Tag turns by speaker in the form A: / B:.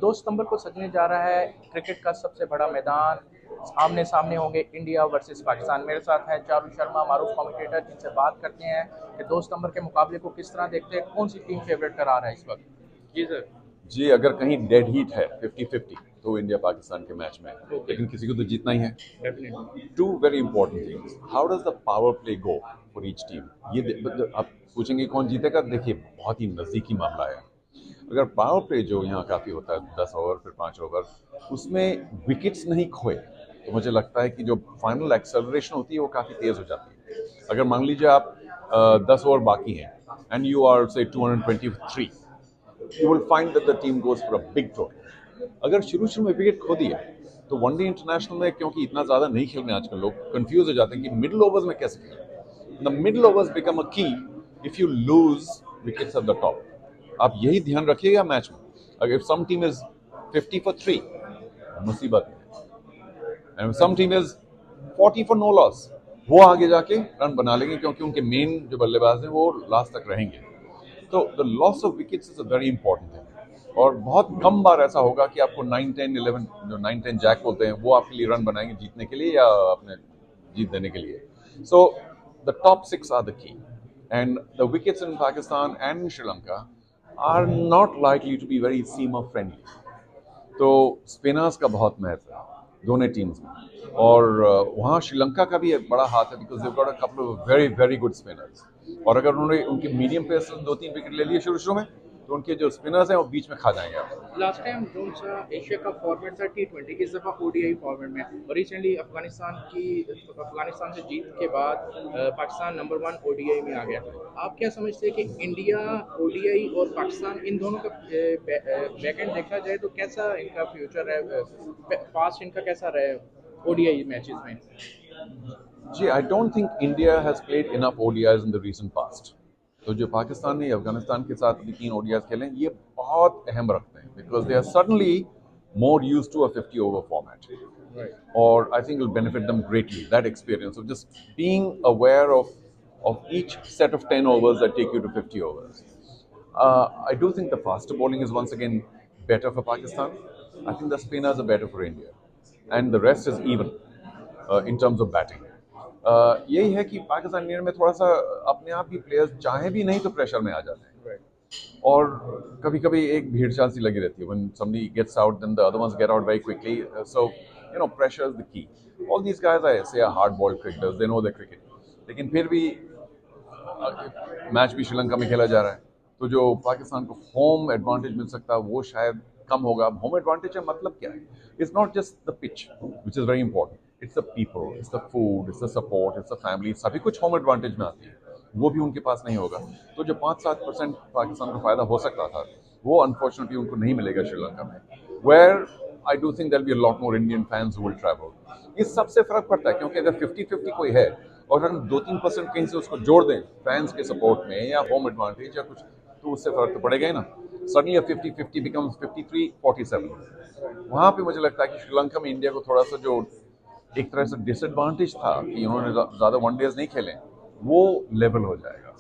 A: 2 सितंबर को सजने जा रहा है क्रिकेट का सबसे बड़ा मैदान। आमने सामने होंगे इंडिया वर्सेस पाकिस्तान। मेरे साथ हैं चारू शर्मा, मारूफ कमेंटेटर, जिनसे बात करते हैं कि 2 सितंबर के मुकाबले को किस तरह देखते हैं, कौन सी टीम फेवरेट करार है इस वक्त। जी सर।
B: जी, अगर कहीं डेड हीट है 50-50 तो इंडिया पाकिस्तान के मैच में है, लेकिन किसी को तो जीतना ही है।
A: Definitely.
B: Two very important things, how does the power play go for each team. आप पूछेंगे कौन जीतेगा, देखिए बहुत ही नज़दीकी मामला है। अगर पावर प्ले जो यहाँ काफ़ी होता है 10 ओवर फिर 5 ओवर, उसमें विकेट्स नहीं खोए तो मुझे लगता है कि जो फाइनल एक्सेलरेशन होती है वो काफ़ी तेज़ हो जाती है। अगर मान लीजिए आप 10 ओवर बाकी हैं एंड यू आर से 223, you will find that the team goes for a big total. अगर शुरू में विकेट खो दिए तो वनडे इंटरनेशनल में, क्योंकि इतना ज्यादा नहीं खेलने आजकल लोग कंफ्यूज हो जाते हैं कि मिडिल ओवर्स में कैसे खेलें। The middle overs become a key if you lose wickets at the top. आप यही ध्यान रखिएगा मैच में। अगर if some team is 50 for 3, मुसीबत है। And some team is 40 for no loss, वो आगे जाके रन बना लेंगे क्योंकि उनके मेन जो बल्लेबाज हैं वो लास्ट तक रहेंगे। तो the loss of wickets is a very important thing, और बहुत कम बार ऐसा होगा कि आपको 9 10 11, जो 9 10 जैक बोलते हैं, वो आपके लिए रन बनाएंगे जीतने के लिए या अपने जीत देने के लिए। So the top 6 are the key, and the wickets in Pakistan and Sri Lanka are not likely to be very seamer friendly. तो स्पिनर्स का बहुत महत्व है दोनों टीम्स में, और वहाँ श्रीलंका का भी एक बड़ा हाथ है because they got a couple of very very good spinners. और अगर उन्होंने उनके मीडियम पेस 2-3 विकेट ले लिए शुरू में, तो उनके जो स्पिनर्स हैं वो बीच में खा जाएंगे आप।
A: लास्ट टाइम जो सा एशिया का फॉर्मेट था T20, इस दफ़ा ODI फॉर्मेट में, और रिसेंटली अफगानिस्तान से जीत के बाद पाकिस्तान नंबर 1 ODI में आ गया। आप क्या समझते हैं कि इंडिया ODI और पाकिस्तान इन दोनों का बैकएंड देखा जाए तो कैसा इनका फ्यूचर है, पास्ट इनका कैसा रहा है ODI मैचेस में।
B: जी, I don't think India has played enough ODIs in the recent past. तो जो पाकिस्तान ने अफगानिस्तान के साथ अभी 3 ओडीआईज खेले हैं, ये बहुत अहम रखते हैं because they are suddenly more used to a 50 over format. Or I think will benefit them greatly. That experience of just being aware of each set of 10 overs that take you to 50 overs. I do think the faster bowling is once again better for Pakistan. I think the spinners are better for India, and the rest is even in terms of batting. यही है कि Pakistan India में थोड़ा सा अपने आप ही players चाहे भी नहीं तो प्रेशर में आ जाते हैं, और कभी कभी एक भीड़ चाल सी लगी रहती है। When somebody gets out, then the other ones get out very quickly. So pressure is the key. All these guys I say are hard-boiled cricketers. They know their cricket. लेकिन फिर भी मैच भी श्रीलंका में खेला जा रहा है, तो जो पाकिस्तान को होम एडवांटेज मिल सकता है वो शायद कम होगा। होम एडवांटेज का मतलब क्या है? It's not just the pitch which is very important, it's the people, it's the food, it's the support, it's the family. सभी कुछ होम एडवांटेज में आती है, वो भी उनके पास नहीं होगा। तो जो 5-7% पाकिस्तान को फायदा हो सकता था, वो अनफॉर्चुनेटली उनको नहीं मिलेगा श्रीलंका में, where I do think there will be a lot more Indian fans who will travel. इस सबसे फर्क पड़ता है क्योंकि अगर 50-50 कोई है और हम 2-3% कहीं से उसको जोड़ दें फैंस के सपोर्ट में या होम एडवांटेज या कुछ, तो उससे फर्क तो पड़ेगा ही ना। Suddenly 50-50 becomes 53-47। वहां पे मुझे लगता है कि श्रीलंका में इंडिया को थोड़ा सा जो एक तरह से डिसएडवांटेज था कि उन्होंने ज्यादा वनडेज नहीं खेले, वो लेवल हो जाएगा।